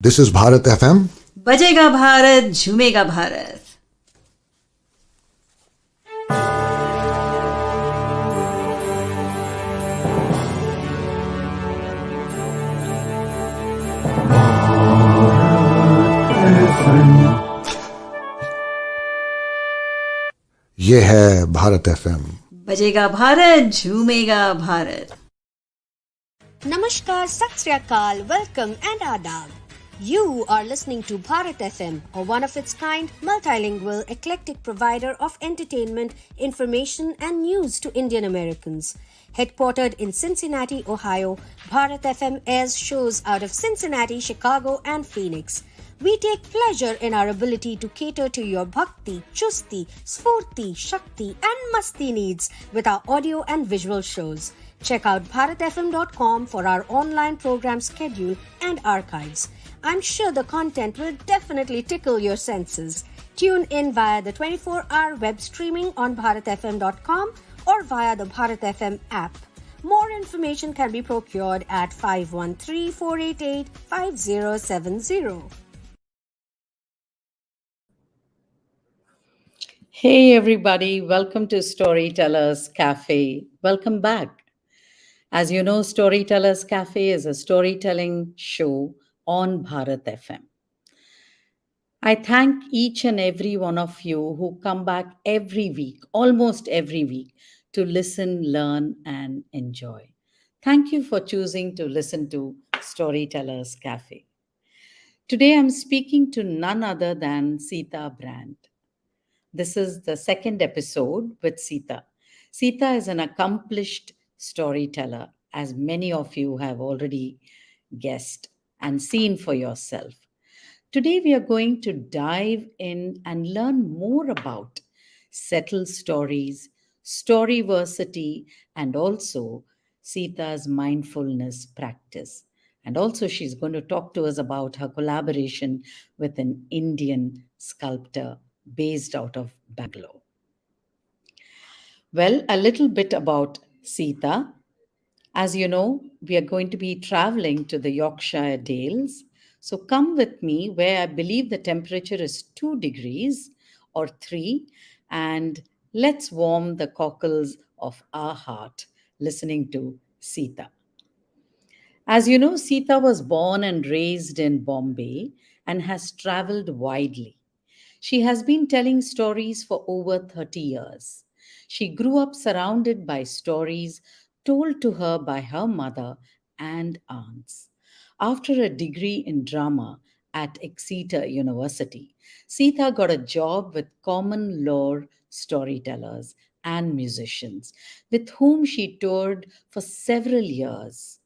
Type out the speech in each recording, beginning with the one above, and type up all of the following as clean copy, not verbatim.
This is Bharat FM. बजेगा भारत झूमेगा भारत. ये है भारत FM. बजेगा Bharat झूमेगा Bharat. Namaskar, Sat Sri Akal, welcome and adab. You are listening to Bharat FM, a one-of-its-kind, multilingual, eclectic provider of entertainment, information and news to Indian Americans. Headquartered in Cincinnati, Ohio, Bharat FM airs shows out of Cincinnati, Chicago and Phoenix. We take pleasure in our ability to cater to your bhakti, chusti, sphurti, shakti and masti needs with our audio and visual shows. Check out bharatfm.com for our online program schedule and archives. I'm sure the content will definitely tickle your senses. Tune in via the 24-hour web streaming on bharatfm.com or via the Bharat FM app. More information can be procured at 513-488-5070. Hey everybody, welcome to Storytellers Cafe. Welcome back. As you know, Storytellers Cafe is a storytelling show on Bharat FM. I thank each and every one of you who come back every week, almost every week, to listen, learn, and enjoy. Thank you for choosing to listen to Storytellers Cafe. Today I'm speaking to none other than Sita Brand. This is the second episode with Sita. Sita is an accomplished storyteller, as many of you have already guessed and seen for yourself. Today, we are going to dive in and learn more about settled stories, Storyversity, and also Sita's mindfulness practice. And also, she's going to talk to us about her collaboration with an Indian sculptor based out of Bangalore. Well, a little bit about Sita. As you know, we are going to be traveling to the Yorkshire Dales. So come with me where I believe the temperature is 2 degrees or 3, and let's warm the cockles of our heart listening to Sita. As you know, Sita was born and raised in Bombay and has traveled widely. She has been telling stories for over 30 years. She grew up surrounded by stories told to her by her mother and aunts. After a degree in drama at Exeter University, Sita got a job with common law storytellers and musicians with whom she toured for several years.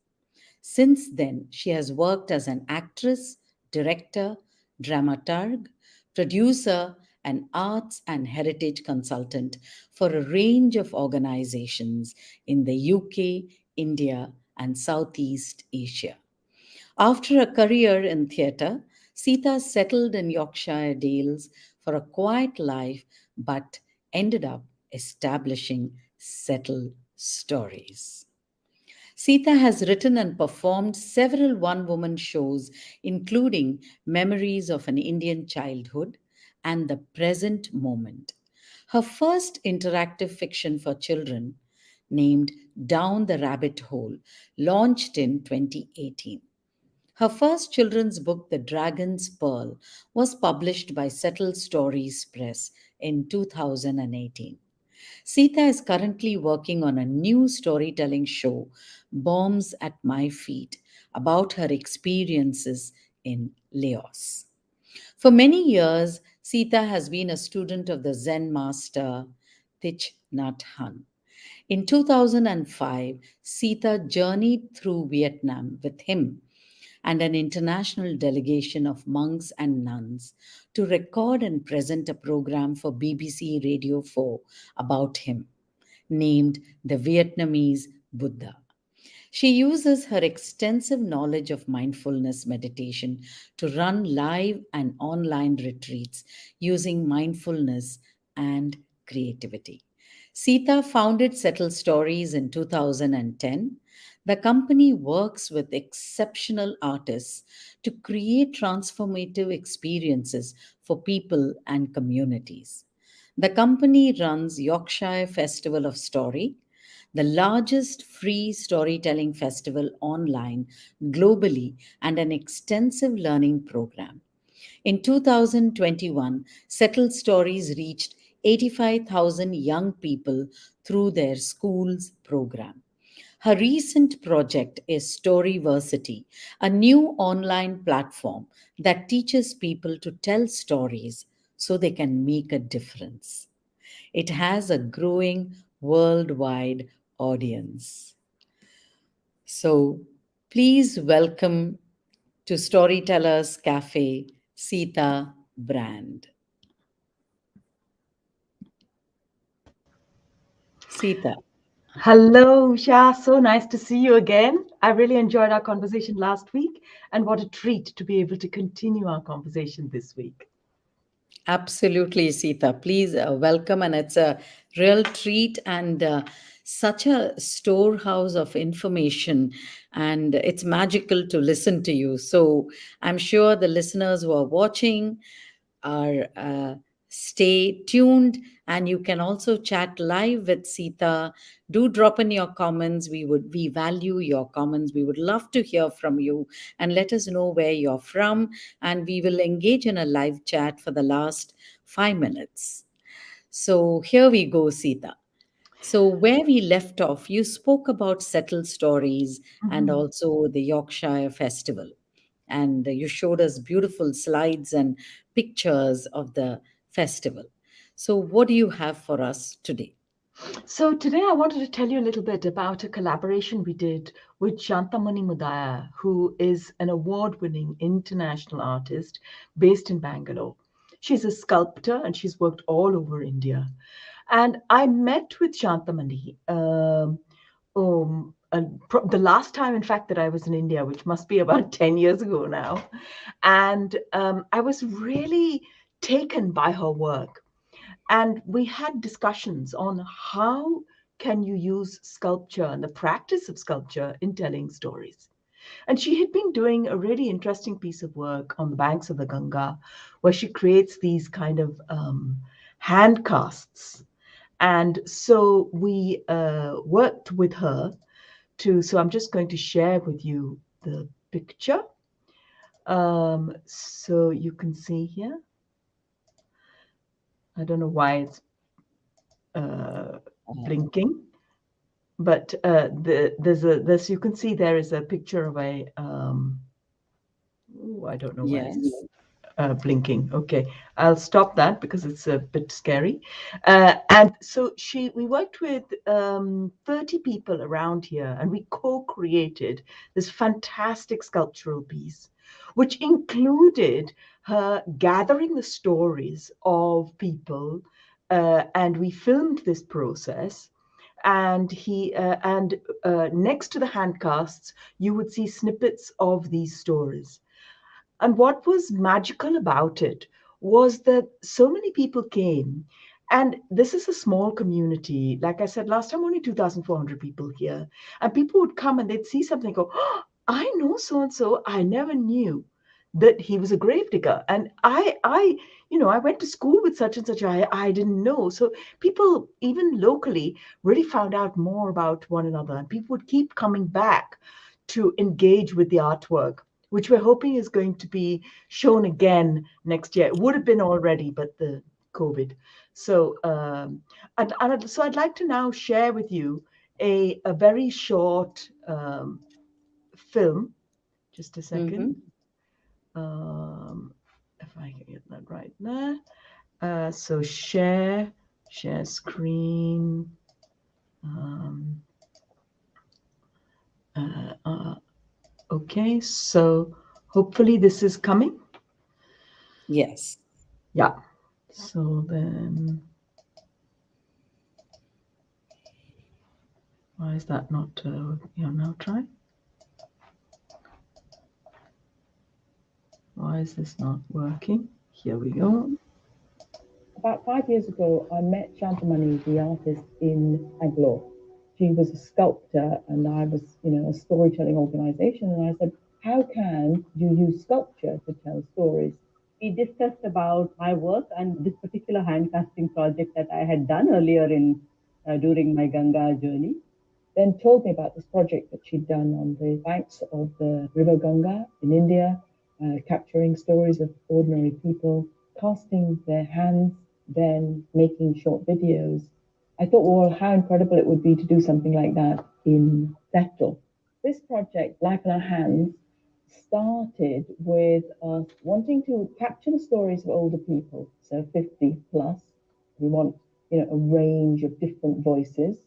Since then, she has worked as an actress, director, dramaturg, producer, and arts and heritage consultant for a range of organizations in the UK, India, and Southeast Asia. After a career in theatre, Sita settled in Yorkshire Dales for a quiet life but ended up establishing Settled Stories. Sita has written and performed several one woman shows, including Memories of an Indian Childhood and The Present Moment. Her first interactive fiction for children, named Down the Rabbit Hole, launched in 2018. Her first children's book, The Dragon's Pearl, was published by Settled Stories Press in 2018. Sita is currently working on a new storytelling show, Bombs at My Feet, about her experiences in Laos. For many years, Sita has been a student of the Zen master Thich Nhat Hanh. In 2005, Sita journeyed through Vietnam with him and an international delegation of monks and nuns to record and present a program for BBC Radio 4 about him, named The Vietnamese Buddha. She uses her extensive knowledge of mindfulness meditation to run live and online retreats using mindfulness and creativity. Sita founded Settle Stories in 2010. The company works with exceptional artists to create transformative experiences for people and communities. The company runs Yorkshire Festival of Story, the largest free storytelling festival online globally, and an extensive learning program. In 2021, Settled Stories reached 85,000 young people through their school's program. Her recent project is Storyversity, a new online platform that teaches people to tell stories so they can make a difference. It has a growing worldwide audience. So please welcome to Storytellers Cafe, Sita Brand. Sita. Hello, Usha. So nice to see you again. I really enjoyed our conversation last week, and what a treat to be able to continue our conversation this week. Absolutely, Sita. Please welcome, and it's a real treat and such a storehouse of information, and it's magical to listen to you. So I'm sure the listeners who are watching are stay tuned, and you can also chat live with Sita. Do drop in your comments. We value your comments. We would love to hear from you, and let us know where you're from, and we will engage in a live chat for the last 5 minutes. So here we go, Sita. So, where we left off, you spoke about settled stories and Mhm. also the Yorkshire Festival. And you showed us beautiful slides and pictures of the festival. So, what do you have for us today? So today I wanted to tell you a little bit about a collaboration we did with Shantamani Mudaya, who is an award-winning international artist based in Bangalore. She's a sculptor and she's worked all over India. And I met with Shantamani the last time, in fact, that I was in India, which must be about 10 years ago now. And I was really taken by her work. And we had discussions on how can you use sculpture and the practice of sculpture in telling stories. And she had been doing a really interesting piece of work on the banks of the Ganga, where she creates these kind of hand casts. And so we worked with her so I'm just going to share with you the picture. So you can see here. I don't know why it's blinking, but there's you can see there is a picture of a I don't know why Yes. it's blinking. Okay, I'll stop that because it's a bit scary. And so we worked with 30 people around here, and we co-created this fantastic sculptural piece, which included her gathering the stories of people, and we filmed this process. And next to the handcasts, you would see snippets of these stories. And what was magical about it was that so many people came. And this is a small community. Like I said last time, only 2,400 people here. And people would come and they'd see something and go, oh, I know so and so. I never knew that he was a gravedigger. And I went to school with such and such. I didn't know. So people, even locally, really found out more about one another. And people would keep coming back to engage with the artwork, which we're hoping is going to be shown again next year. It would have been already, but the COVID. So, so I'd like to now share with you a very short film. Just a second. If I can get that right there. So share screen. Okay, so hopefully this is coming. Yes. Yeah. So then, why is that not? Now try. Why is this not working? Here we go. About 5 years ago, I met Shantamani, the artist, in Bangalore. she was a sculptor and I was, a storytelling organization. And I said, how can you use sculpture to tell stories? We discussed about my work and this particular handcasting project that I had done earlier during my Ganga journey. Then told me about this project that she'd done on the banks of the river Ganga in India, capturing stories of ordinary people, casting their hands, then making short videos. I thought, well, how incredible it would be to do something like that in Settle. This project, Life in Our Hands, started with us wanting to capture the stories of older people, so 50 plus. We want, a range of different voices,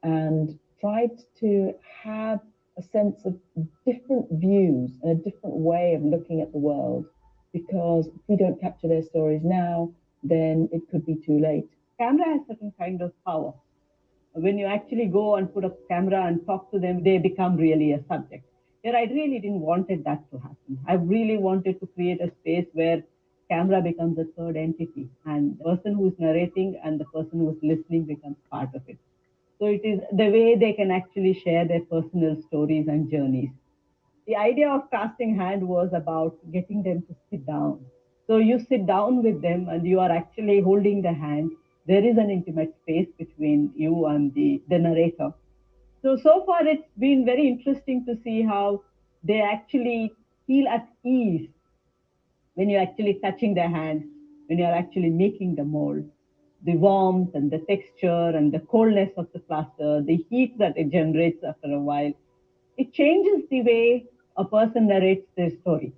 and tried to have a sense of different views and a different way of looking at the world. Because if we don't capture their stories now, then it could be too late. Camera has certain kind of power. When you actually go and put a camera and talk to them, they become really a subject. Here, I really didn't wanted that to happen. I really wanted to create a space where camera becomes a third entity, and the person who's narrating and the person who's listening becomes part of it. So it is the way they can actually share their personal stories and journeys. The idea of casting hand was about getting them to sit down. So you sit down with them and you are actually holding the hand. There is an intimate space between you and the narrator. So far it's been very interesting to see how they actually feel at ease when you're actually touching their hands, when you're actually making the mold. The warmth and the texture and the coldness of the plaster, the heat that it generates after a while, it changes the way a person narrates their story.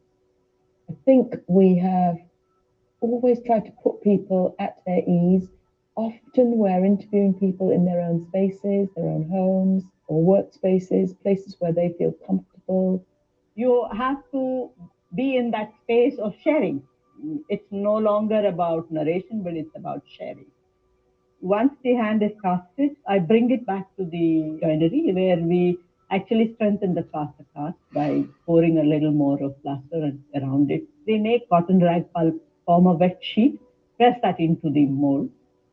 I think we have always tried to put people at their ease. Often we're interviewing people in their own spaces, their own homes or workspaces, places where they feel comfortable. You have to be in that space of sharing. It's no longer about narration, but it's about sharing. Once the hand is casted, I bring it back to the joinery where we actually strengthen the plaster cast by pouring a little more of plaster around it. They make cotton rag pulp, form a wet sheet, press that into the mold.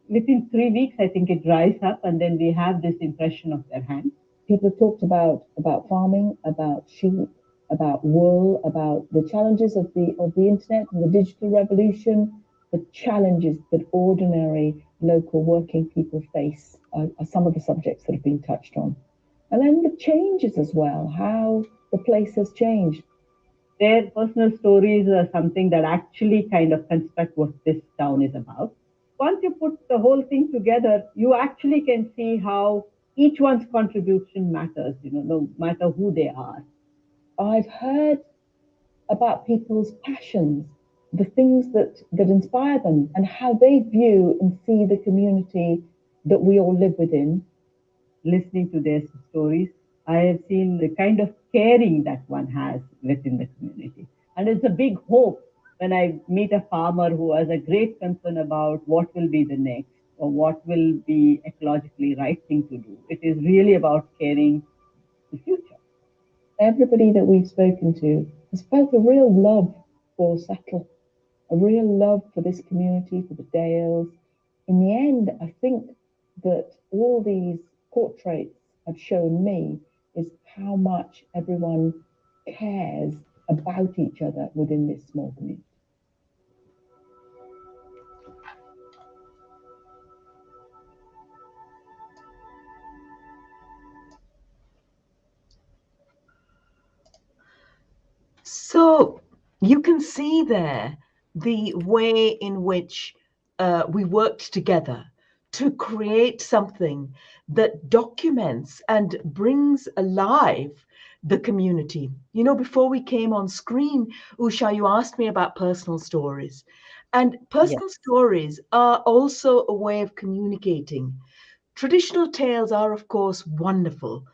Within 3 weeks, I think it dries up, and then we have this impression of their hand. People have talked about farming, about sheep, about wool, about the challenges of the internet and the digital revolution. The challenges that ordinary local working people face are some of the subjects that have been touched on. And then the changes as well, how the place has changed. Their personal stories are something that actually kind of construct what this town is about. Once you put the whole thing together, you actually can see how each one's contribution matters, no matter who they are. I've heard about people's passions, the things that inspire them, and how they view and see the community that we all live within. Listening to their stories, I have seen the kind of caring that one has within the community. And it's a big hope when I meet a farmer who has a great concern about what will be the next or what will be ecologically right thing to do. It is really about caring the future. Everybody that we've spoken to has felt a real love for Settle, a real love for this community, for the Dales. In the end, I think that all these portraits have shown me is how much everyone cares about each other within this small community. So you can see there the way in which we worked together to create something that documents and brings alive the community. Before we came on screen, Usha, you asked me about personal stories. And personal stories are also a way of communicating. Traditional tales are, of course, wonderful.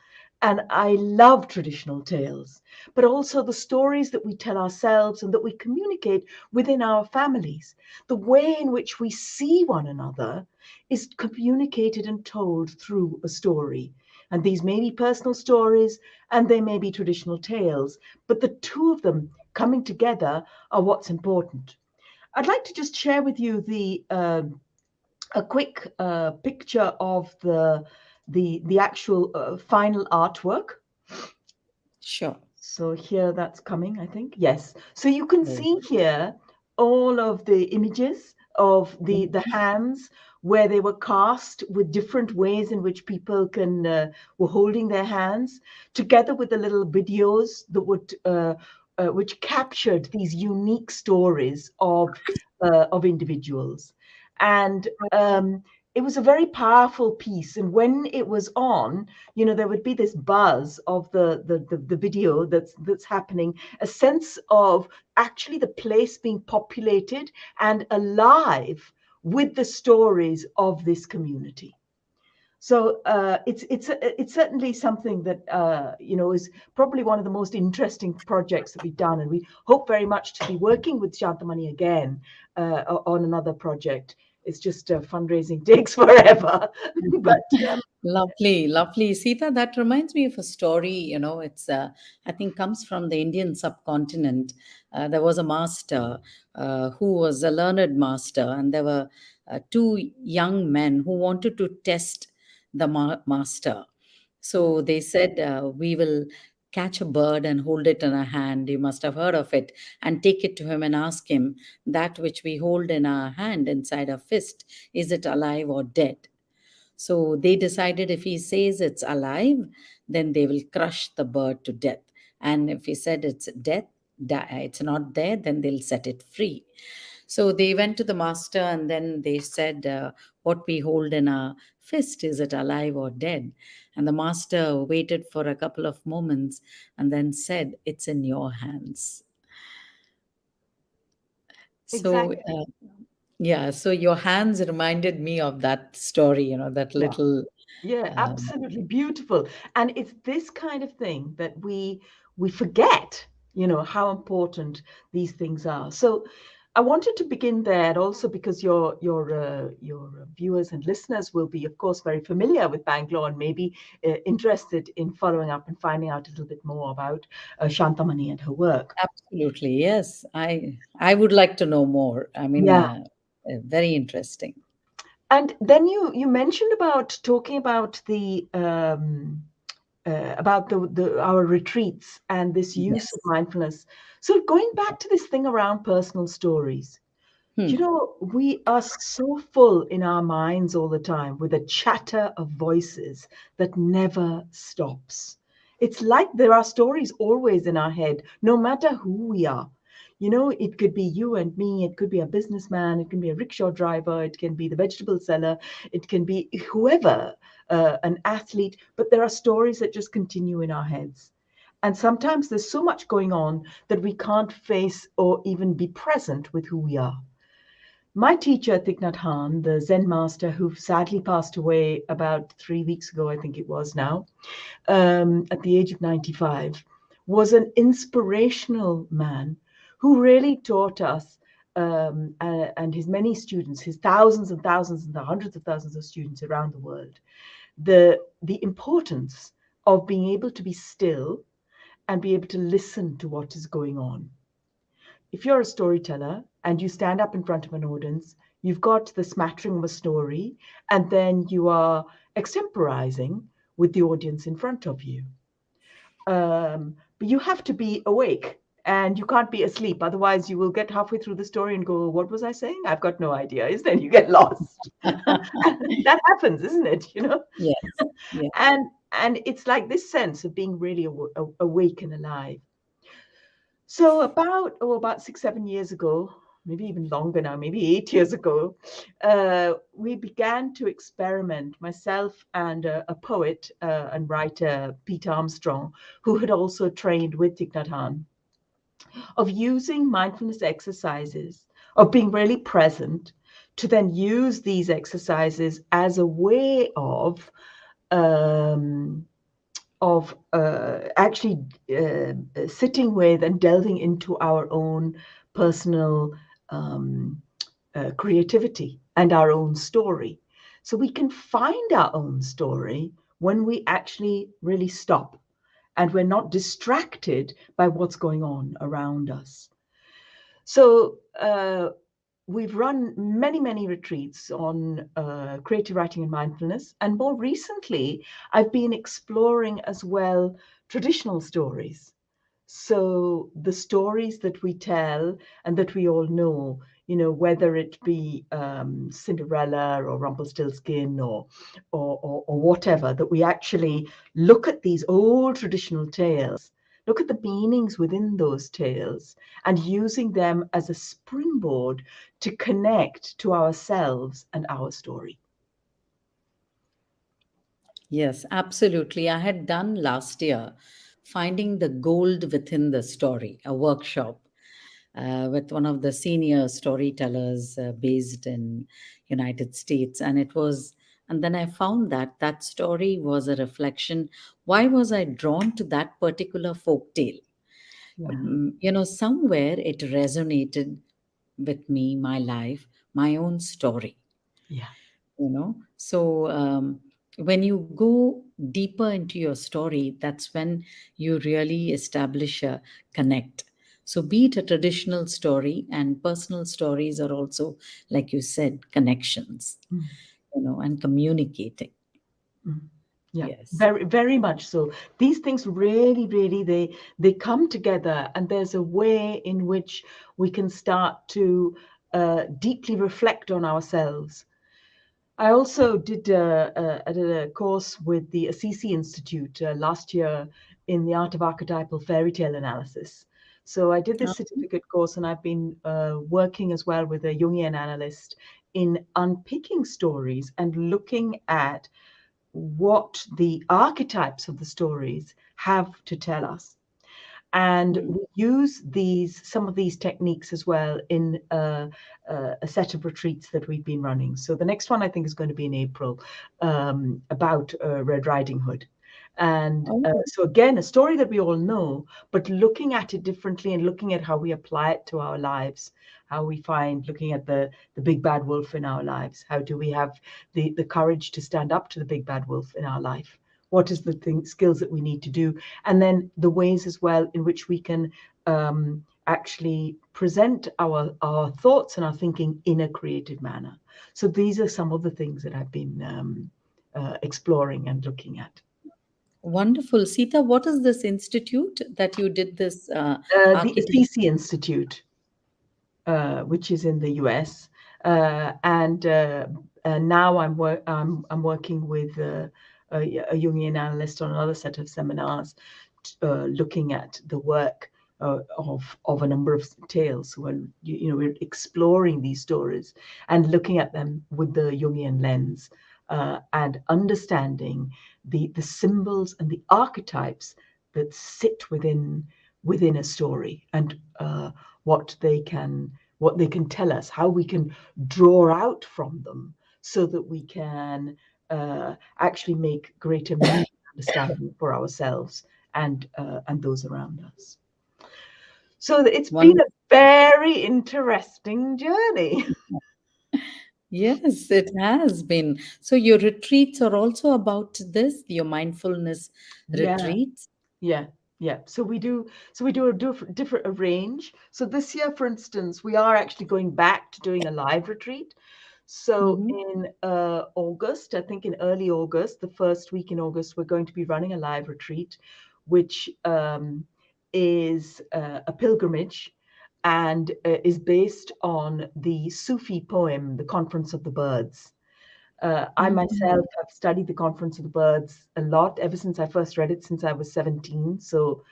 And I love traditional tales, but also the stories that we tell ourselves and that we communicate within our families. The way in which we see one another is communicated and told through a story. And these may be personal stories and they may be traditional tales, but the two of them coming together are what's important. I'd like to just share with you a quick picture of the the actual final artwork. Sure. So here that's coming, I think. Yes. So you can Oh. see here all of the images of the hands where they were cast with different ways in which people were holding their hands, together with the little videos that would which captured these unique stories of individuals. And it was a very powerful piece. And when it was on, there would be this buzz of the video that's happening, a sense of actually the place being populated and alive with the stories of this community. So it's certainly something that is probably one of the most interesting projects that we've done, and we hope very much to be working with Shantamani again on another project. It's just fundraising takes forever, but Lovely, lovely. Sita, that reminds me of a story, it's, I think, comes from the Indian subcontinent. There was a master who was a learned master, and there were two young men who wanted to test the master. So they said, we will catch a bird and hold it in our hand. You must have heard of it, and take it to him and ask him, that which we hold in our hand inside our fist, is it alive or dead? So they decided if he says it's alive, then they will crush the bird to death. And if he said it's death, it's not there, then they'll set it free. So they went to the master and then they said, what we hold in our fist, is it alive or dead? And the master waited for a couple of moments and then said, it's in your hands. So, exactly. yeah, so your hands reminded me of that story, that Yeah. little. Yeah, Um, absolutely beautiful. And it's this kind of thing that we forget, how important these things are. So I wanted to begin there also because your viewers and listeners will be, of course, very familiar with Bangalore and maybe interested in following up and finding out a little bit more about Shantamani and her work. Absolutely, yes. I would like to know more. I mean, Yeah. very interesting. And then you mentioned about talking about our retreats and this use of Yes. mindfulness. So going back to this thing around personal stories, Hmm. we are so full in our minds all the time with a chatter of voices that never stops. It's like there are stories always in our head, no matter who we are. It could be you and me, it could be a businessman, it can be a rickshaw driver, it can be the vegetable seller, it can be whoever, an athlete, but there are stories that just continue in our heads. And sometimes there's so much going on that we can't face or even be present with who we are. My teacher, Thich Nhat Hanh, the Zen master who sadly passed away about 3 weeks ago, I think it was now, at the age of 95, was an inspirational man who really taught us and his many students, his thousands and thousands and the hundreds of thousands of students around the world, the importance of being able to be still and be able to listen to what is going on. If you're a storyteller and you stand up in front of an audience, you've got the smattering of a story, and then you are extemporizing with the audience in front of you. But you have to be awake and you can't be asleep. Otherwise, you will get halfway through the story and go, what was I saying? I've got no idea. Then you get lost. That happens, isn't it? Yes. Yeah. And it's like this sense of being really awake and alive. So about 6-7 years ago, maybe even longer now, maybe 8 years ago, we began to experiment, myself and a poet and writer, Pete Armstrong, who had also trained with Thich Nhat Hanh, of using mindfulness exercises, of being really present, to then use these exercises as a way of actually sitting with and delving into our own personal creativity and our own story. So we can find our own story when we actually really stop and we're not distracted by what's going on around us. So we've run many retreats on creative writing and mindfulness, and more recently I've been exploring as well traditional stories. So the stories that we tell and that we all know, whether it be Cinderella or Rumpelstiltskin or whatever, that we actually look at these old traditional tales, look at the meanings within those tales, and using them as a springboard to connect to ourselves and our story. Yes, absolutely. I had done last year Finding the Gold Within the Story, a workshop with one of the senior storytellers based in United States. And then I found that that story was a reflection. Why was I drawn to that particular folk tale? Yeah. Somewhere it resonated with me, my life, my own story. Yeah. So when you go deeper into your story, that's when you really establish a connect. So be it a traditional story, and personal stories are also, like you said, connections, Mm. and communicating. Mm. Yeah, Yes. very much so. These things really they come together, and there's a way in which we can start to deeply reflect on ourselves. I also did a course with the Assisi Institute last year in the art of archetypal fairy tale analysis. So I did this certificate course, and I've been working as well with a Jungian analyst in unpicking stories and looking at what the archetypes of the stories have to tell us. And we use some of these techniques as well in a set of retreats that we've been running. So the next one I think is going to be in April, about Red Riding Hood. And so again, a story that we all know, but looking at it differently and looking at how we apply it to our lives, how we find, looking at the big bad wolf in our lives, how do we have the courage to stand up to the big bad wolf in our life? What is the skills that we need to do? And then the ways as well in which we can actually present our thoughts and our thinking in a creative manner. So these are some of the things that I've been exploring and looking at. Wonderful. Sita, what is this institute that you did this The architect? Assisi Institute, which is in the US, and now I'm working with a Jungian analyst on another set of seminars, looking at the work of a number of tales. When we're exploring these stories and looking at them with the Jungian lens, and understanding the symbols and the archetypes that sit within a story, and what they can tell us, how we can draw out from them, so that we can actually make greater meaning understanding for ourselves and those around us. So it's been a very interesting journey. Yes, it has been. So your retreats are also about this, your mindfulness Yeah. retreats. Yeah. So we do a different range. So this year, for instance, we are actually going back to doing a live retreat. So Mhm. in August, I think in early August, the first week in August, we're going to be running a live retreat, which is a pilgrimage, and is based on the Sufi poem, The Conference of the Birds. I myself have studied The Conference of the Birds a lot ever since I first read it, since I was 17. So,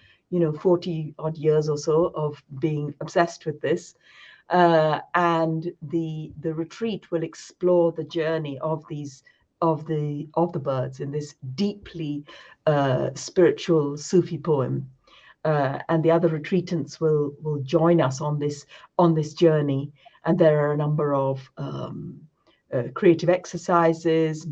40 odd years or so of being obsessed with this. And the retreat will explore the journey of the birds in this deeply spiritual Sufi poem. And the other retreatants will join us on this journey. And there are a number of creative exercises,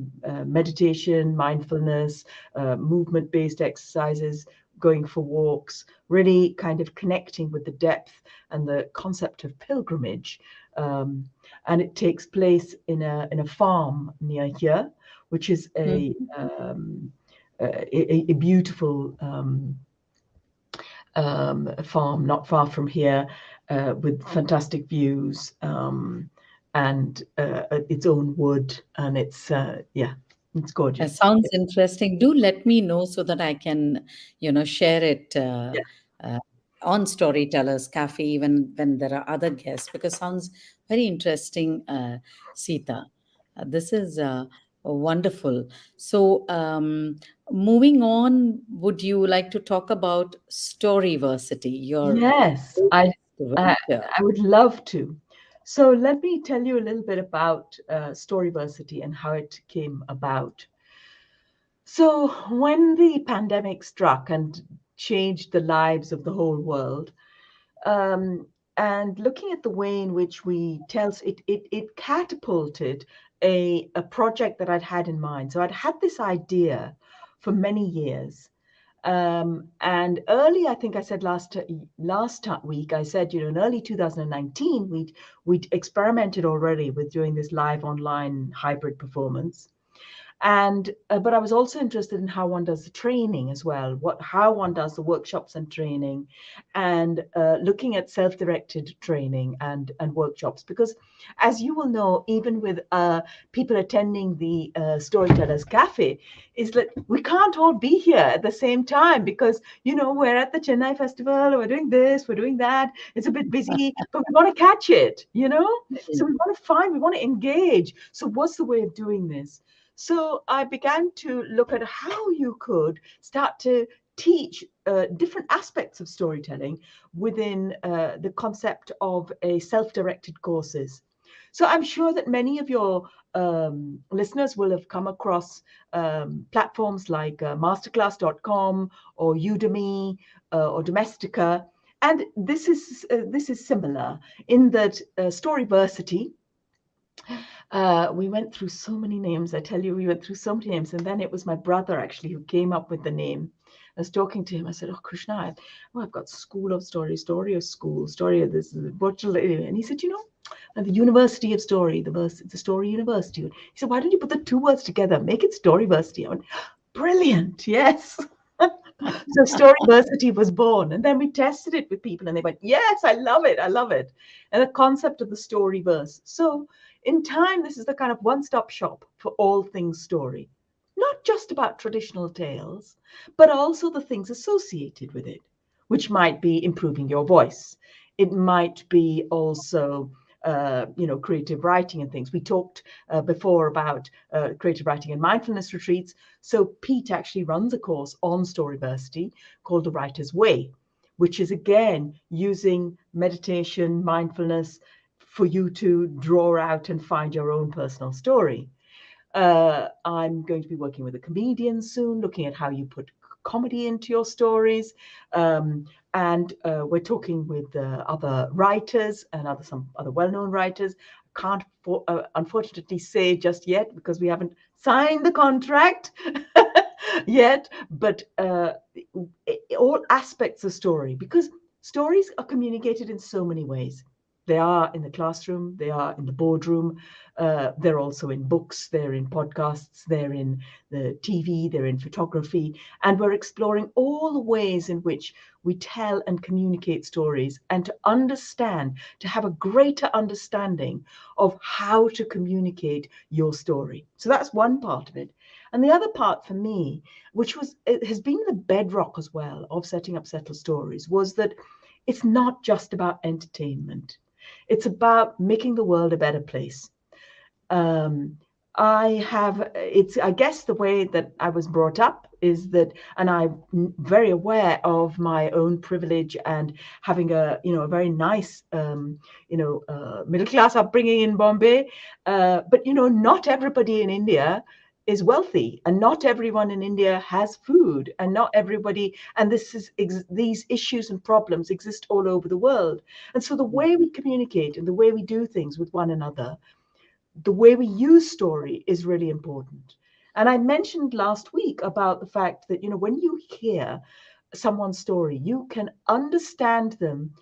meditation, mindfulness, movement-based exercises, going for walks, really kind of connecting with the depth and the concept of pilgrimage. And it takes place in a farm near here, which is a beautiful farm not far from here, with fantastic views. and its own wood, and it's it's gorgeous. Sounds interesting. Do let me know so that I can, share it Yeah. uh, on Storytellers Cafe, even when there are other guests, because sounds very interesting, Sita. This is wonderful. So, moving on, would you like to talk about Storyversity, your Yes, I venture? I would love to. So let me tell you a little bit about Storyversity and how it came about. So when the pandemic struck and changed the lives of the whole world, um, and looking at the way in which we tell it catapulted a project that I'd had in mind. So I'd had this idea for many years. And early, I think I said week, I said, in early 2019, we'd experimented already with doing this live online hybrid performance. And but I was also interested in how one does the training as well, how one does the workshops and training, and looking at self-directed training and workshops. Because, as you will know, even with people attending the Storytellers Cafe, is that we can't all be here at the same time because we're at the Chennai Festival, or we're doing this, we're doing that. It's a bit busy, but we want to catch it. So we want to engage. So what's the way of doing this? So I began to look at how you could start to teach different aspects of storytelling within the concept of a self-directed courses. So I'm sure that many of your listeners will have come across platforms like masterclass.com or Udemy or Domestika. And this is similar in that Storyversity, we went through so many names. I tell you, we went through so many names. And then it was my brother actually who came up with the name. I was talking to him. I said, "Oh, Krishna, I've got School of Story, Story of School, Story of this, virtual." And he said, the University of Story, the Story University. He said, "Why don't you put the two words together? Make it Storyversity." I went, "Brilliant, yes." So Storyversity was born, and then we tested it with people, and they went, "Yes, I love it, I love it." And the concept of the Storyverse. So in time, this is the kind of one-stop shop for all things story, not just about traditional tales, but also the things associated with it, which might be improving your voice. It might be also creative writing and things. We talked before about creative writing and mindfulness retreats. So Pete actually runs a course on Storyversity called The Writer's Way, which is again using meditation, mindfulness for you to draw out and find your own personal story. I'm going to be working with a comedian soon, looking at how you put comedy into your stories. And we're talking with other writers and some other well-known writers. Can't unfortunately say just yet because we haven't signed the contract yet, but all aspects of story, because stories are communicated in so many ways. They are in the classroom, they are in the boardroom, they're also in books, they're in podcasts, they're in the TV, they're in photography, and we're exploring all the ways in which we tell and communicate stories, and to understand, to have a greater understanding of how to communicate your story. So that's one part of it. And the other part for me, which has been the bedrock as well of setting up Settle Stories, was that it's not just about entertainment. It's about making the world a better place. I guess the way that I was brought up is that, and I'm very aware of my own privilege and having a very nice, middle class upbringing in Bombay. But, not everybody in India is wealthy, and not everyone in India has food, and not everybody, and these issues and problems exist all over the world. And so the way we communicate and the way we do things with one another, the way we use story is really important. And I mentioned last week about the fact that, when you hear someone's story, you can understand them,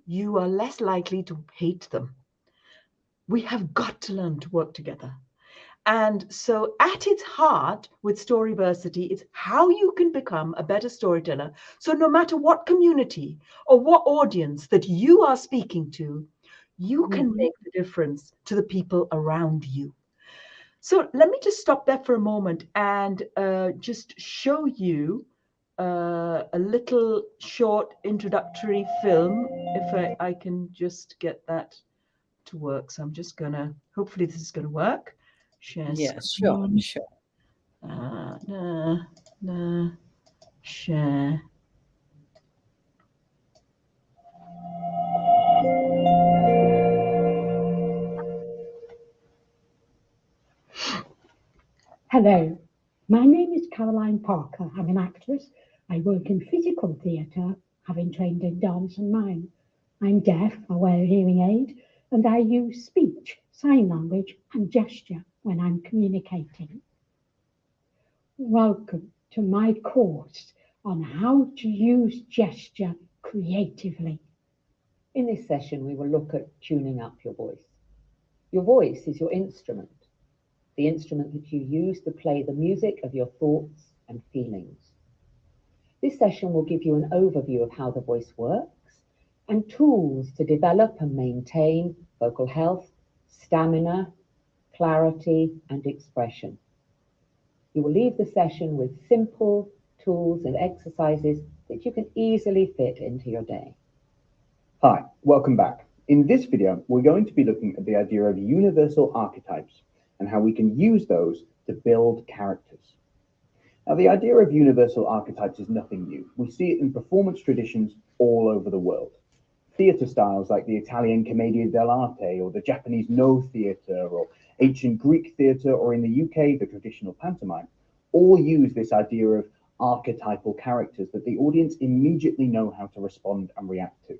you are less likely to hate them. We have got to learn to work together. And so at its heart with Storyversity, it's how you can become a better storyteller. So no matter what community or what audience that you are speaking to, you can make the difference to the people around you. So let me just stop there for a moment and just show you a little short introductory film, if I can just get that to work. So I'm just gonna, hopefully this is gonna work. Share Yes, screen. sure. Share. Hello, my name is Caroline Parker. I'm an actress. I work in physical theatre, having trained in dance and mime. I'm deaf, I wear a hearing aid, and I use speech, sign language, and gesture when I'm communicating. Welcome to my course on how to use gesture creatively. In this session, we will look at tuning up your voice. Your voice is your instrument, the instrument that you use to play the music of your thoughts and feelings. This session will give you an overview of how the voice works and tools to develop and maintain vocal health, stamina, clarity, and expression. You will leave the session with simple tools and exercises that you can easily fit into your day. Hi, welcome back. In this video, we're going to be looking at the idea of universal archetypes and how we can use those to build characters. Now, the idea of universal archetypes is nothing new. We see it in performance traditions all over the world. Theatre styles like the Italian Commedia dell'arte or the Japanese No theatre or ancient Greek theatre, or in the UK, the traditional pantomime, all use this idea of archetypal characters that the audience immediately know how to respond and react to.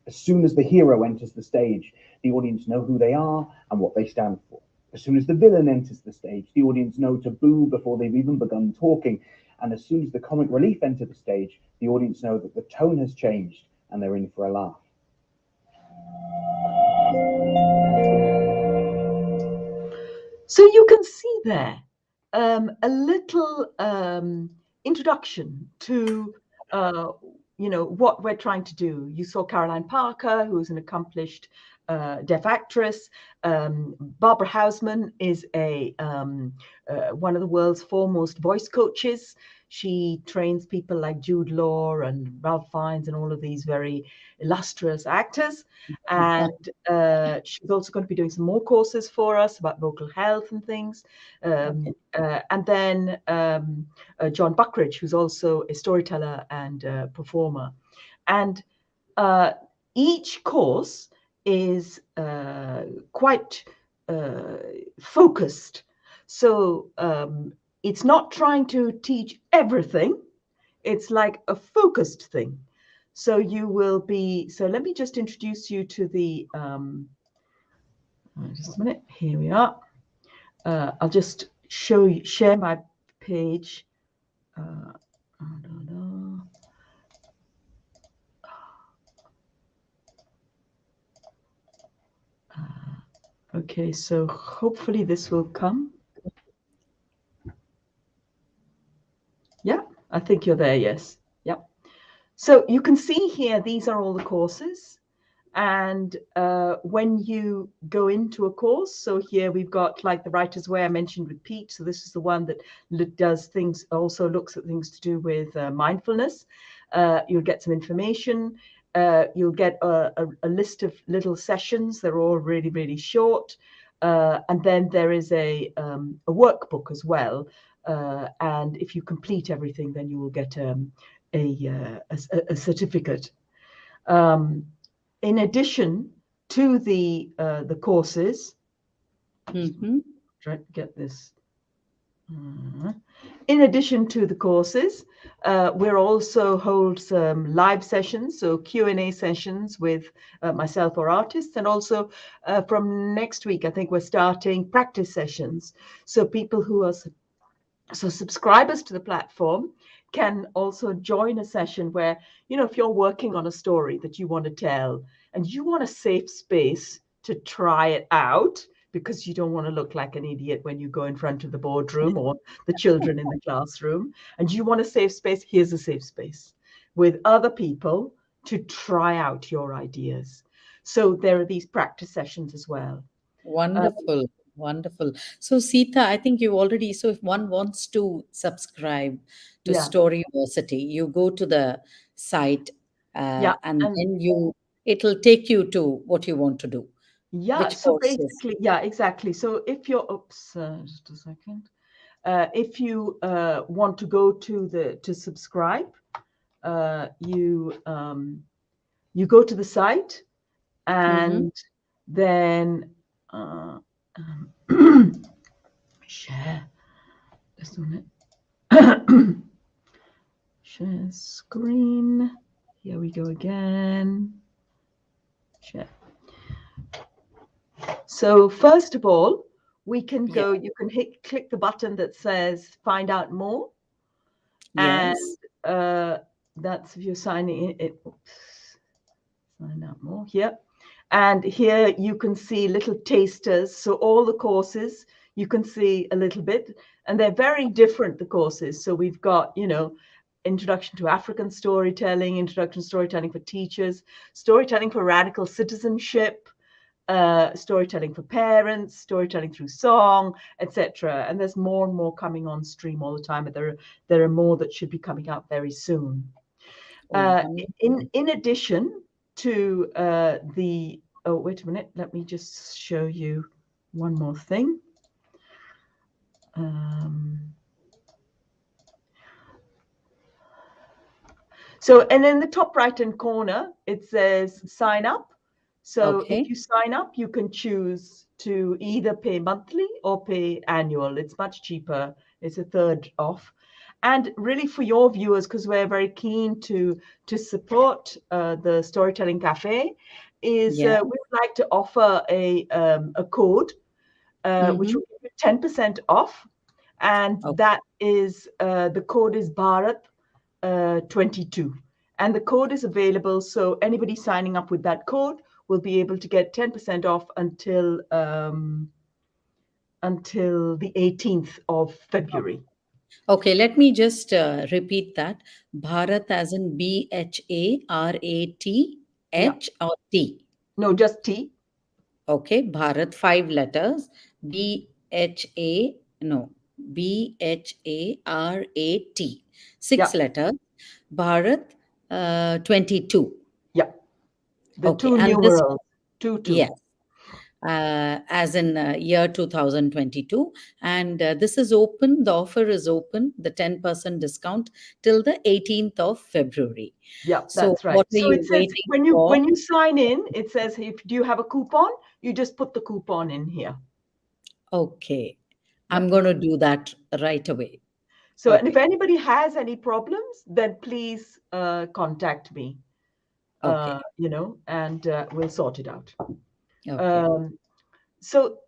As soon as the hero enters the stage, the audience know who they are and what they stand for. As soon as the villain enters the stage, the audience know to boo before they've even begun talking. And as soon as the comic relief enter the stage, the audience know that the tone has changed and they're in for a laugh. So you can see there a little introduction to what we're trying to do. You saw Caroline Parker, who is an accomplished deaf actress. Barbara Hausman is one of the world's foremost voice coaches. She trains people like Jude Law and Ralph Fiennes and all of these very illustrious actors. And she's also going to be doing some more courses for us about vocal health and things. And then John Buckridge, who's also a storyteller and performer. And each course is quite focused. So it's not trying to teach everything. It's like a focused thing. So you will be, so let me just introduce you to the, just a minute, here we are. I'll just share my page. Okay, so hopefully this will come. Yeah, I think you're there, yes. Yeah. So you can see here, these are all the courses. And when you go into a course, so here we've got like the Writer's Way I mentioned with Pete. So this is the one that does things, also looks at things to do with mindfulness. You'll get some information. You'll get a list of little sessions. They're all really, really short. And then there is a workbook as well. And if you complete everything, then you will get a certificate. In addition to the courses, try to get this. In addition to the courses, we'll also hold some live sessions, so Q&A sessions with myself or artists, and also from next week, I think we're starting practice sessions. So people who are subscribers to the platform can also join a session where, if you're working on a story that you want to tell and you want a safe space to try it out, because you don't want to look like an idiot when you go in front of the boardroom or the children in the classroom, and you want a safe space, here's a safe space with other people to try out your ideas. So there are these practice sessions as well. Wonderful, wonderful. So, Sita, I think you already, so if one wants to subscribe to Yeah, Storyversity, you go to the site yeah, and and then it'll take you to what you want to do, yeah. which So courses. basically, yeah, exactly. So if you're, oops, just a second. If you want to go to subscribe, you go to the site, Mm-hmm. and then share. Just a minute. Share screen. Here we go again. Share. So first of all, we can Yeah. go. You can click the button that says "Find out more," and Yes. that's if you're signing in. Oops, sign out more here. And here you can see little tasters. So all the courses, you can see a little bit, and they're very different, the courses. So we've got, Introduction to African Storytelling, Introduction to Storytelling for Teachers, Storytelling for Radical Citizenship, Storytelling for Parents, Storytelling through Song, etc. And there's more and more coming on stream all the time, but there are more that should be coming out very soon. Oh, wonderful. In addition to wait a minute, let me just show you one more thing. So, and in the top right hand corner, it says sign up. So Okay. if you sign up, you can choose to either pay monthly or pay annual. It's much cheaper. It's a third off. And really for your viewers, because we're very keen to support the Storytelling Cafe, is Yeah. we would like to offer a code which Mm-hmm. will give you 10% off. And Okay. that is, the code is Bharat 22. And the code is available. So anybody signing up with that code will be able to get 10% off until the 18th of February. Okay, let me just repeat that. Bharat as in Bharath Yeah. or T. No, just T. Okay, Bharat, 5 letters. No, Bharat, Yeah. 6 letters. Bharat 22. Yeah. The Okay, two and this, numerals, 22. yes, as in year 2022. And this is open, the offer is open, the 10% discount till the 18th of February. Yeah, So, that's right. what are So you it says waiting when for? you sign in, it says, if do you have a coupon, you just put the coupon in here. Okay, Yeah. I'm going to do that right away. So, and if Okay, anybody has any problems, then please contact me, okay, and we'll sort it out. okay. So,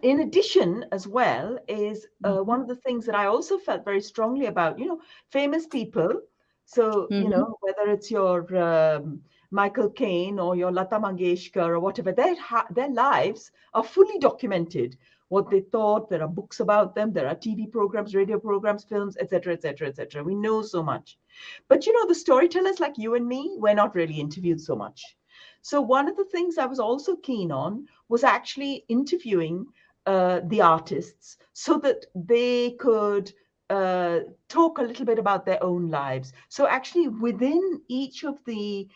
in addition, as well, is Mhm. one of the things that I also felt very strongly about, famous people. So, Mhm. whether it's your Michael Caine or your Lata Mangeshkar or whatever, their lives are fully documented. What they thought, there are books about them, there are TV programs, radio programs, films, etc., etc., etc. We know so much. But, the storytellers like you and me, we're not really interviewed so much. So one of the things I was also keen on was actually interviewing the artists so that they could talk a little bit about their own lives. So actually within each of the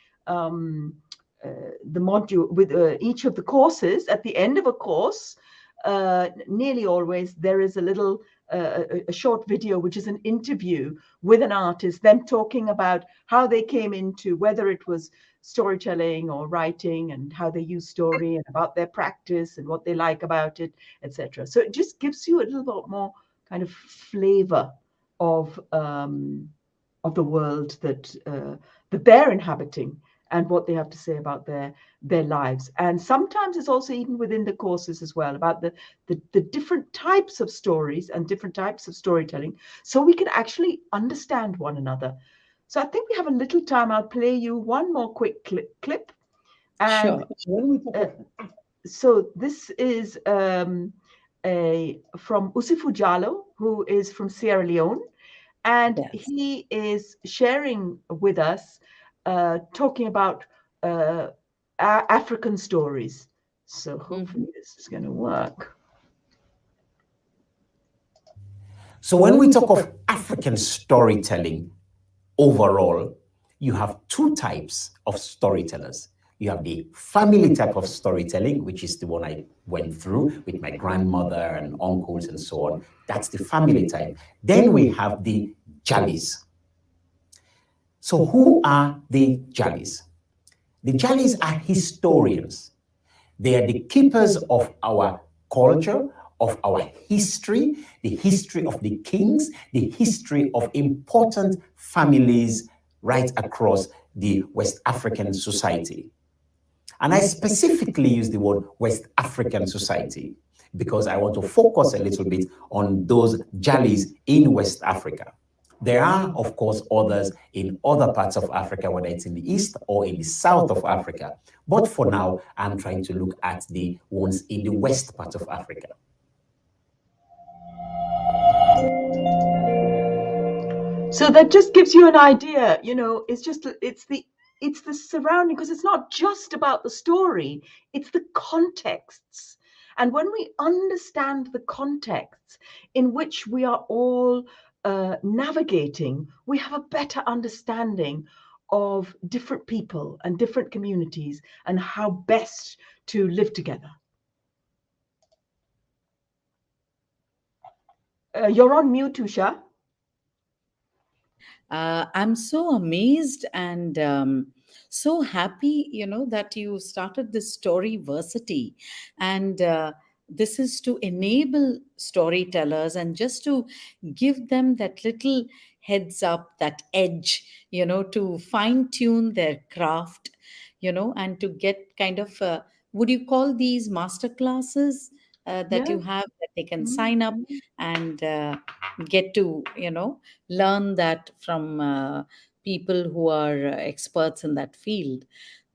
module, with each of the courses, at the end of a course, nearly always there is a little a short video, which is an interview with an artist, them talking about how they came into, whether it was storytelling or writing, and how they use story, and about their practice and what they like about it, etc. So it just gives you a little bit more kind of flavor of the world that they're inhabiting, and what they have to say about their lives. And sometimes it's also even within the courses as well, about the different types of stories and different types of storytelling, so we can actually understand one another. So I think we have a little time. I'll play you one more quick clip. And Sure. so this is from Usifu Jallo, who is from Sierra Leone. And Yes. he is sharing with us, talking about African stories. So hopefully this is going to work. So when we talk of African storytelling overall, you have two types of storytellers. You have the family type of storytelling, which is the one I went through with my grandmother and uncles and so on. That's the family type. Then we have the Jalis. So who are the Jalis? The Jalis are historians. They are the keepers of our culture, of our history, the history of the kings, the history of important families right across the West African society. And I specifically use the word West African society because I want to focus a little bit on those Jalis in West Africa. There are, of course, others in other parts of Africa, whether it's in the east or in the south of Africa. But for now, I'm trying to look at the ones in the west part of Africa. So that just gives you an idea, it's the surrounding, because it's not just about the story, it's the contexts. And when we understand the contexts in which we are all navigating, we have a better understanding of different people and different communities and how best to live together. You're on mute, Usha. I'm so amazed and so happy, that you started this Storyversity. And this is to enable storytellers and just to give them that little heads up, that edge, to fine tune their craft, and to get kind of, would you call these master classes that you have that they can sign up and get to, learn that from people who are experts in that field.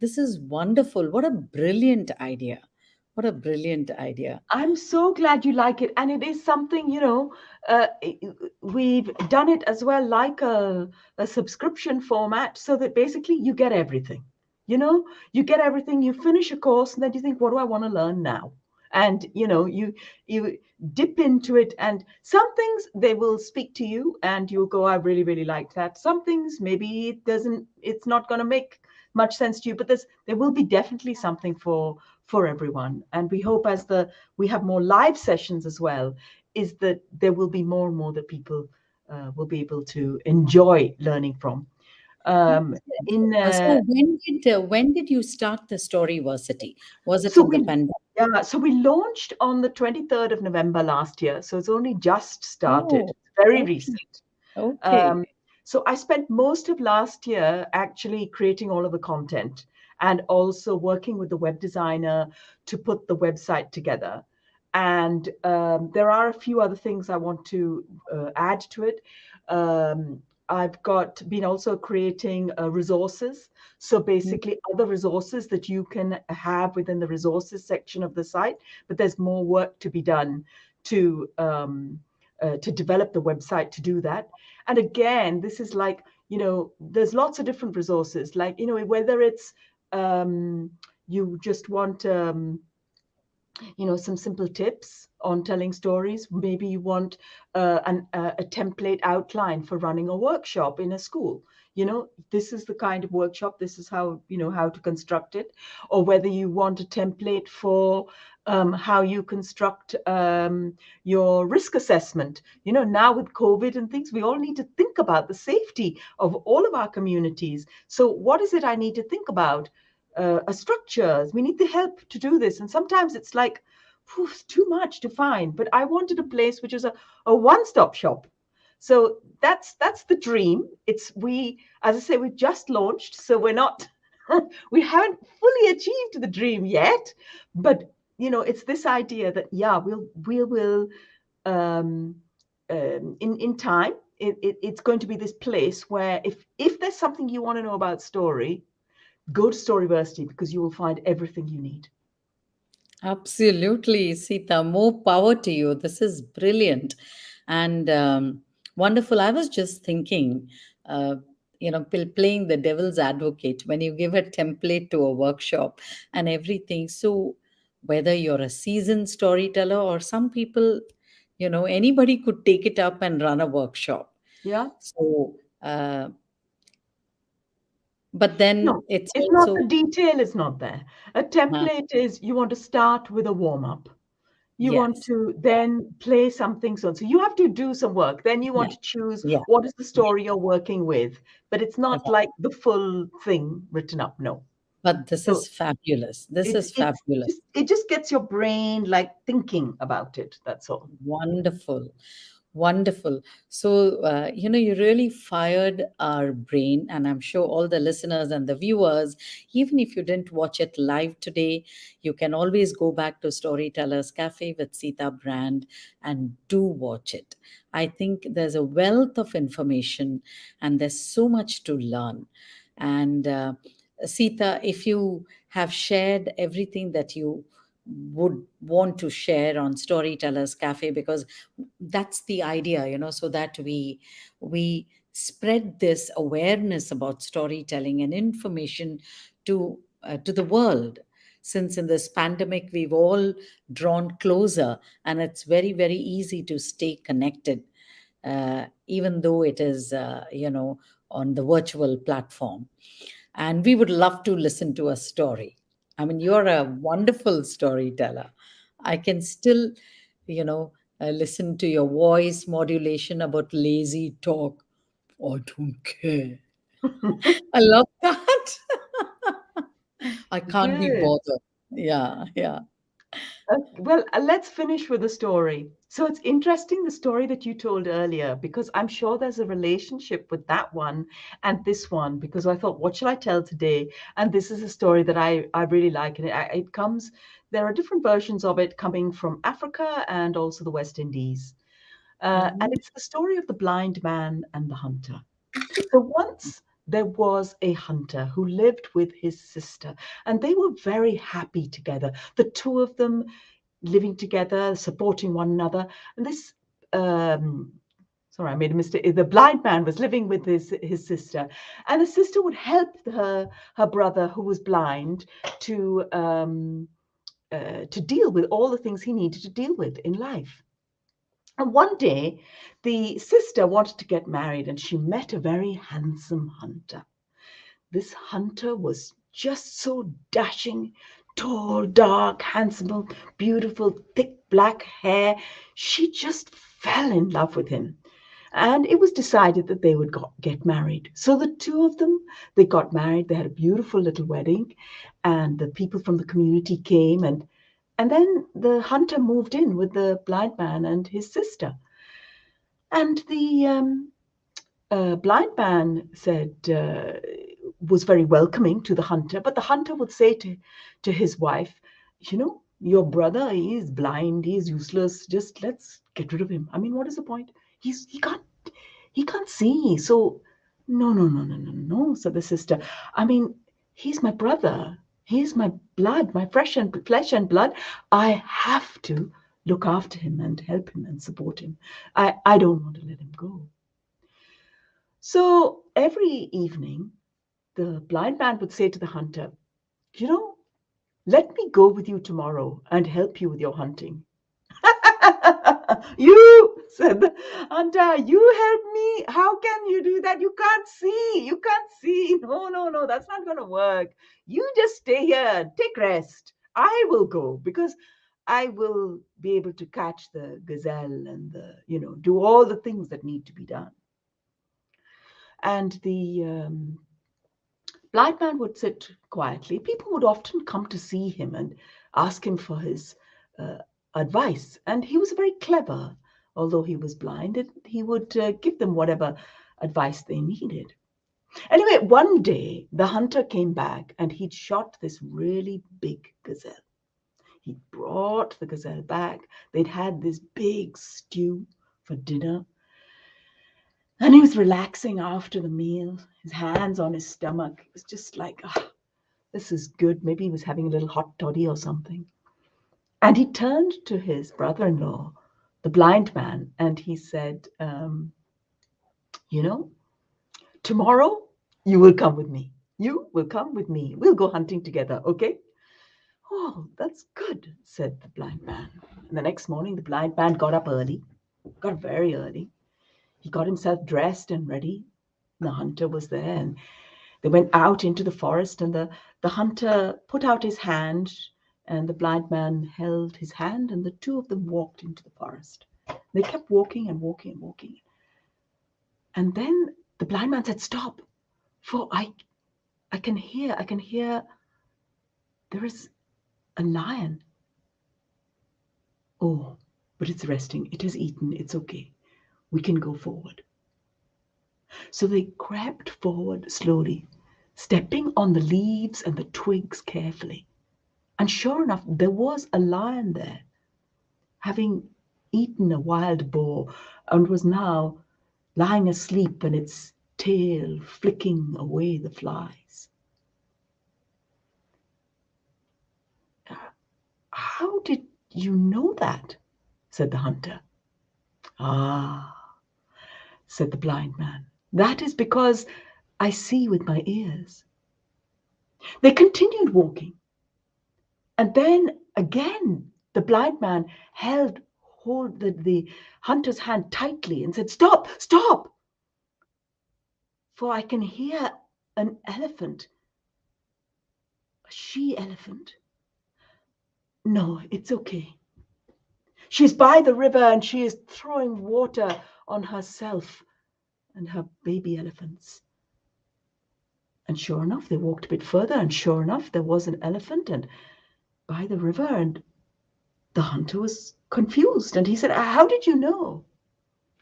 This is wonderful. What a brilliant idea. What a brilliant idea. I'm so glad you like it. And it is something, we've done it as well, like a subscription format, so that basically you get everything. You get everything, you finish a course, and then you think, what do I want to learn now? And you dip into it, and some things they will speak to you and you'll go, I really, really like that. Some things maybe it's not going to make much sense to you, but there will be definitely something for everyone. And we hope as we have more live sessions as well, is that there will be more and more that people will be able to enjoy learning from. So when did you start the Storyversity? Was it So in the pandemic? Yeah, so we launched on the 23rd of November last year. So it's only just started. Oh, Very okay. recent. Okay. So I spent most of last year actually creating all of the content and also working with the web designer to put the website together. And there are a few other things I want to add to it. I've been also creating resources. So basically other resources that you can have within the resources section of the site, but there's more work to be done to develop the website to do that. And again, this is like, there's lots of different resources, like, whether it's you just want some simple tips on telling stories. Maybe you want a template outline for running a workshop in a school. This is the kind of workshop, this is how, how to construct it. Or whether you want a template for how you construct your risk assessment. Now with COVID and things, we all need to think about the safety of all of our communities. So what is it I need to think about? Structures. We need the help to do this. And sometimes it's like, too much to find. But I wanted a place which is a one-stop shop. So that's the dream. As I say, we've just launched, so we're not, we haven't fully achieved the dream yet. But it's this idea that we will in time. It's going to be this place where if there's something you want to know about story, go to Storyversity, because you will find everything you need. Absolutely, Sita. More power to you. This is brilliant and wonderful. I was just thinking, playing the devil's advocate when you give a template to a workshop and everything. So whether you're a seasoned storyteller or some people, anybody could take it up and run a workshop. Yeah. So, but then No, it's it's not, the also, detail is not there. A template is, you want to start with a warm up. You want yes, to then play something. So you have to do some work. Then you want yeah, to choose yeah, what is the yeah. story you're working with. But it's not Right. like the full thing written up. No. But this So is fabulous. This is fabulous. it just gets your brain like thinking about it. That's all. Wonderful. Wonderful. So, you really fired our brain, and I'm sure all the listeners and the viewers, even if you didn't watch it live today, you can always go back to Storytellers Cafe with Sita Brand and do watch it. I think there's a wealth of information and there's so much to learn. And Sita, if you have shared everything that you would want to share on Storytellers Cafe, because that's the idea, so that we spread this awareness about storytelling and information to the world, since in this pandemic we've all drawn closer and it's very, very easy to stay connected, even though it is on the virtual platform. And we would love to listen to a story. I mean, you're a wonderful storyteller. I can still, you know, listen to your voice modulation about lazy talk. I don't care. I love that. I can't be Good. bothered. Yeah, yeah. Well, let's finish with a story. So it's interesting, the story that you told earlier, because I'm sure there's a relationship with that one and this one, because I thought, what shall I tell today? And this is a story that I really like. And it comes, there are different versions of it coming from Africa and also the West Indies. And Mhm. it's the story of the blind man and the hunter. So once there was a hunter who lived with his sister, and they were very happy together. The two of them living together, supporting one another. And this, sorry, I made a mistake. The blind man was living with his sister, and the sister would help her brother who was blind to deal with all the things he needed to deal with in life. And one day, the sister wanted to get married, and she met a very handsome hunter. This hunter was just so dashing, tall, dark, handsome, beautiful, thick black hair. She just fell in love with him. And it was decided that they would get married. So the two of them, they got married. They had a beautiful little wedding, and the people from the community came, and then the hunter moved in with the blind man and his sister. And the blind man said, was very welcoming to the hunter, but the hunter would say to his wife, your brother, he is blind, he is useless, just let's get rid of him. I mean, what is the point? He can't see. So no, no, no, no, no, no, said the sister. I mean, he's my brother. He's my blood, my flesh and blood. I have to look after him and help him and support him. I don't want to let him go. So every evening, the blind man would say to the hunter, let me go with you tomorrow and help you with your hunting. You, said the hunter, you help me? How can you do that? You can't see. You can't see. No, no, no, that's not going to work. You just stay here, take rest. I will go because I will be able to catch the gazelle and do all the things that need to be done. And the blind man would sit quietly. People would often come to see him and ask him for his advice. And he was very clever, although he was blind, and he would give them whatever advice they needed. Anyway, one day the hunter came back and he'd shot this really big gazelle. He brought the gazelle back. They'd had this big stew for dinner. And he was relaxing after the meal, his hands on his stomach. It was just like, this is good. Maybe he was having a little hot toddy or something. And he turned to his brother-in-law, the blind man, and he said, tomorrow You will come with me. You will come with me. We'll go hunting together, okay? Oh, that's good, said the blind man. And the next morning, the blind man got up early, got up very early. He got himself dressed and ready. The hunter was there, and they went out into the forest, and the hunter put out his hand, and the blind man held his hand, and the two of them walked into the forest. They kept walking and walking and walking. And then the blind man said, "Stop, for I can hear there is a lion." "Oh, but it's resting. It has eaten. It's okay. We can go forward." So they crept forward slowly, stepping on the leaves and the twigs carefully. And sure enough, there was a lion there, having eaten a wild boar, and was now lying asleep, and its tail flicking away the flies. "How did you know that?" said the hunter. "Ah," said the blind man, "that is because I see with my ears." They continued walking. And then again, the blind man held hold the hunter's hand tightly and said, "Stop, stop, for I can hear an elephant." "A she-elephant?" "No, it's okay. She's by the river and she is throwing water on herself and her baby elephants." And sure enough, they walked a bit further, and sure enough, there was an elephant and by the river, and the hunter was confused, and he said, "How did you know?"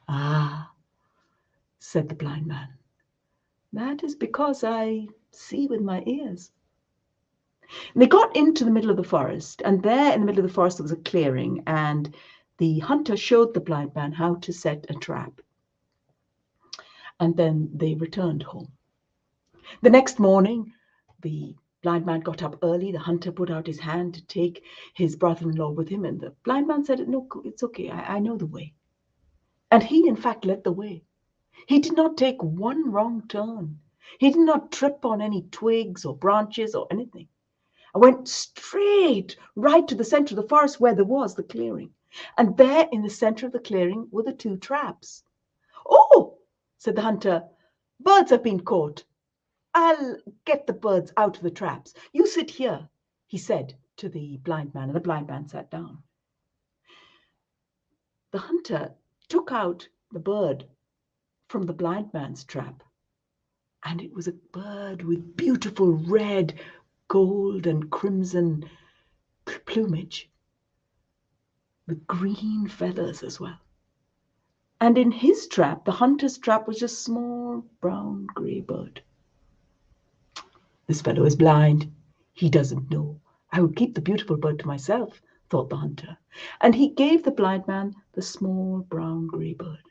"Ah," said the blind man, "that is because I see with my ears." And they got into the middle of the forest, and there in the middle of the forest there was a clearing, and the hunter showed the blind man how to set a trap. And then they returned home. The next morning, the blind man got up early. The hunter put out his hand to take his brother-in-law with him, and the blind man said, "No, it's okay. I know the way." And he, in fact, led the way. He did not take one wrong turn. He did not trip on any twigs or branches or anything. I went straight right to the center of the forest where there was the clearing. And there in the center of the clearing were the two traps. "Oh," said the hunter, "birds have been caught. I'll get the birds out of the traps. You sit here," he said to the blind man, and the blind man sat down. The hunter took out the bird from the blind man's trap, and it was a bird with beautiful red, gold, and crimson plumage, with green feathers as well. And in his trap, the hunter's trap, was just a small brown grey bird. "This fellow is blind. He doesn't know. I will keep the beautiful bird to myself," thought the hunter. And he gave the blind man the small brown grey bird.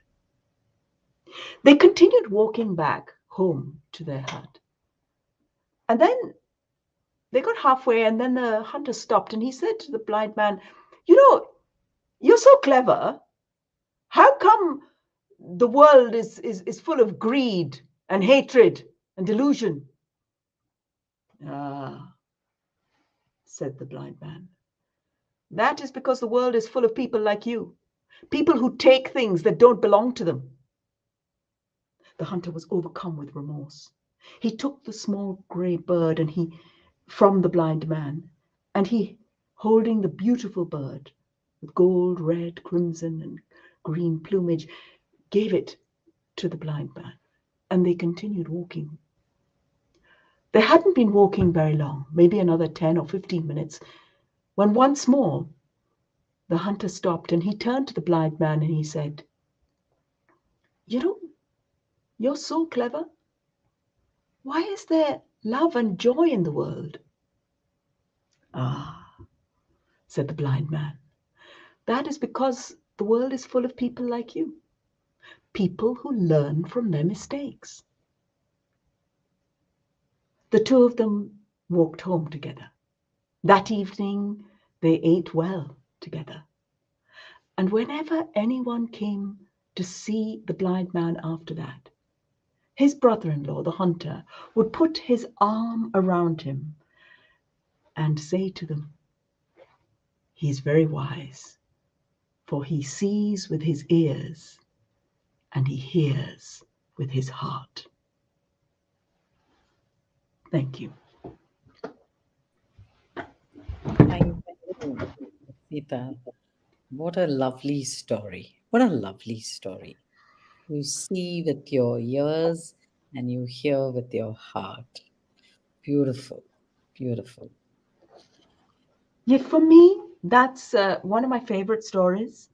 They continued walking back home to their hut. And then they got halfway, and then the hunter stopped, and he said to the blind man, "You know, you're so clever. How come the world is full of greed and hatred and delusion?" "Ah," said the blind man, "that is because the world is full of people like you, people who take things that don't belong to them." The hunter was overcome with remorse. He took the small grey bird from the blind man, and he, holding the beautiful bird with gold, red, crimson, and green plumage, gave it to the blind man, and they continued walking. They hadn't been walking very long, maybe another 10 or 15 minutes, when once more the hunter stopped, and he turned to the blind man and he said, "You know, you're so clever. Why is there love and joy in the world?" "Ah," said the blind man, "that is because the world is full of people like you, people who learn from their mistakes." The two of them walked home together. That evening they ate well together. And whenever anyone came to see the blind man after that, his brother-in-law, the hunter, would put his arm around him and say to them, "He is very wise, for he sees with his ears and he hears with his heart." Thank you. Thank you, Sita. What a lovely story. What a lovely story. You see with your ears and you hear with your heart. Beautiful. Beautiful. Yeah, for me, that's one of my favorite stories.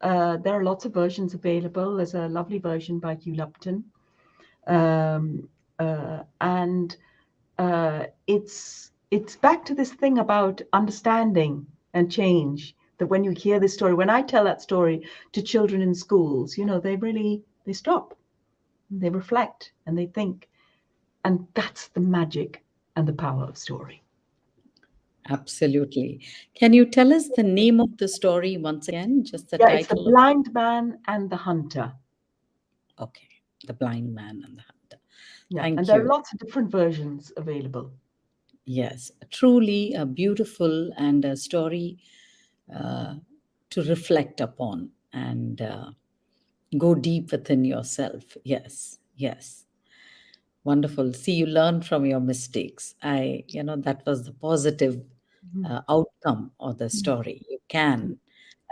There are lots of versions available. There's a lovely version by Hugh Lupton. And it's back to this thing about understanding and change, that when you hear this story, when I tell that story to children in schools, they stop, they reflect, and they think. And that's the magic and the power of story. Absolutely. Can you tell us the name of the story once again? Just the Yeah, it's The title? Blind Man and the Hunter. Okay. The Blind Man and the Hunter. Yeah, Thank and there you. are lots of different versions available. Yes, truly a beautiful and a story to reflect upon and go deep within yourself. Yes, yes. Wonderful. See, you learn from your mistakes. That was the positive outcome of the story. You can,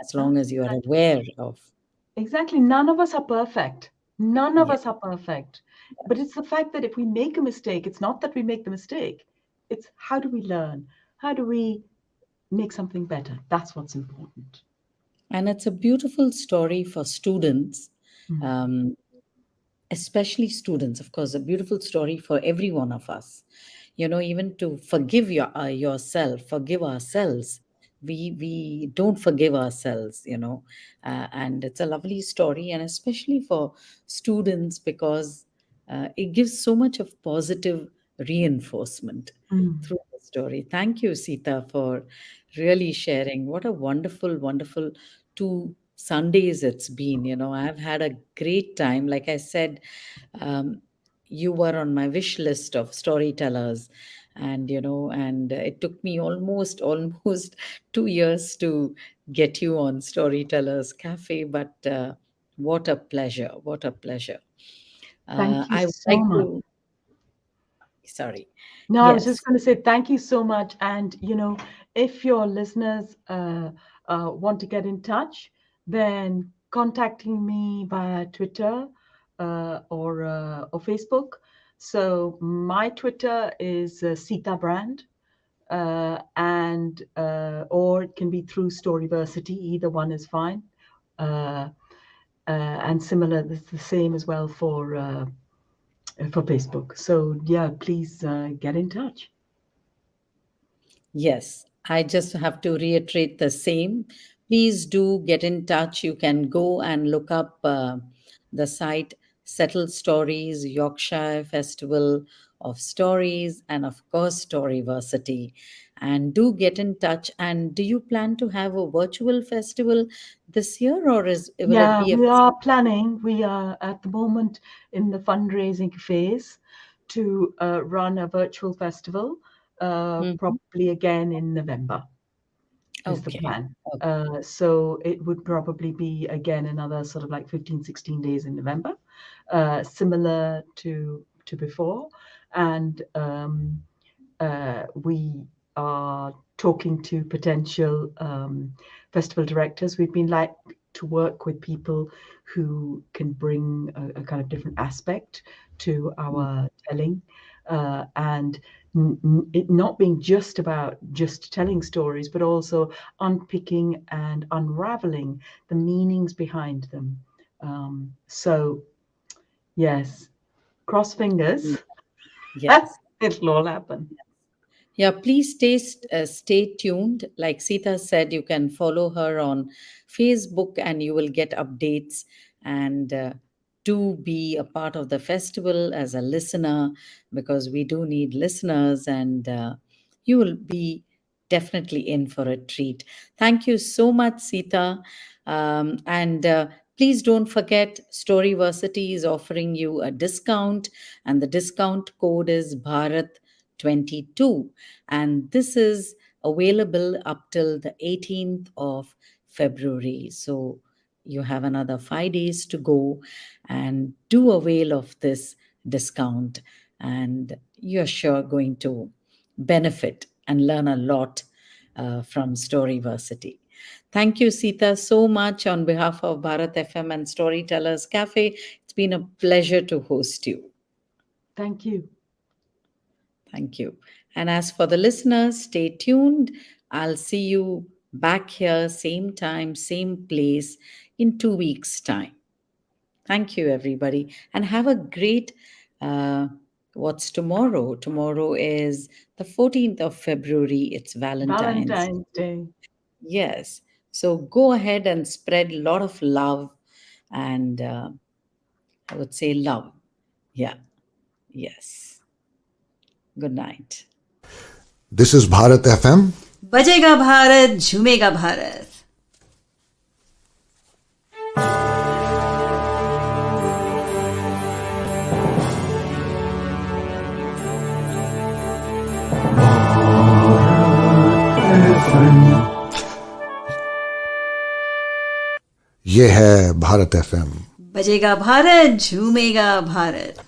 as long as you are aware of. Exactly. None of us are perfect. None of Yeah. us are perfect. But it's the fact that if we make a mistake, it's not that we make the mistake. It's how do we learn? How do we make something better? That's what's important. And it's a beautiful story for students, um, especially students. Of course, a beautiful story for every one of us. Even to forgive yourself, forgive ourselves. We don't forgive ourselves, and it's a lovely story, and especially for students because it gives so much of positive reinforcement through the story. Thank you, Sita, for really sharing. What a wonderful, wonderful 2 Sundays it's been. I've had a great time. Like I said, um, you were on my wish list of storytellers, and it took me almost 2 years to get you on Storytellers Cafe. But what a pleasure! What a pleasure! Thank you I would so like much. to. Sorry. No, I was just Yes. going to say thank you so much. And, if your listeners want to get in touch, then contacting me via Twitter or Facebook. So my Twitter is Sita Brand, and or it can be through Storyversity. Either one is fine. And similar, it's the same as well for Facebook. So yeah, please get in touch. Yes, I just have to reiterate the same. Please do get in touch. You can go and look up the site Settled Stories, Yorkshire Festival of Stories, and of course, Storyversity. And do get in touch. And do you plan to have a virtual festival this year, or will it Yeah, be a we are planning. We are at the moment in the fundraising phase to run a virtual festival, Mhm. probably again in November is the Okay. plan. Okay. So it would probably be again another sort of like 15, 16 days in November, similar to before. And we are talking to potential festival directors. We've been like to work with people who can bring a kind of different aspect to our telling, and it not being just about just telling stories, but also unpicking and unraveling the meanings behind them. So yes, cross fingers. Yes. It'll all happen. Yeah, please stay tuned. Like Sita said, you can follow her on Facebook and you will get updates. And do be a part of the festival as a listener because we do need listeners, and you will be definitely in for a treat. Thank you so much, Sita. And Please don't forget, Storyversity is offering you a discount, and the discount code is Bharat22. And this is available up till the 18th of February. So you have another 5 days to go and do avail of this discount. And you're sure going to benefit and learn a lot from Storyversity. Thank you, Sita, so much on behalf of Bharat FM and Storytellers Cafe. It's been a pleasure to host you. Thank you. Thank you. And as for the listeners, stay tuned. I'll see you back here, same time, same place, in 2 weeks' time. Thank you, everybody. And have a great, what's tomorrow? Tomorrow is the 14th of February. It's Valentine's Day. Yes. So go ahead and spread a lot of love and I would say love. Yeah. Yes. Good night. This is Bharat FM. बजेगा भारत झूमेगा भारत. ये है Bharat FM. बजेगा भारत झूमेगा भारत.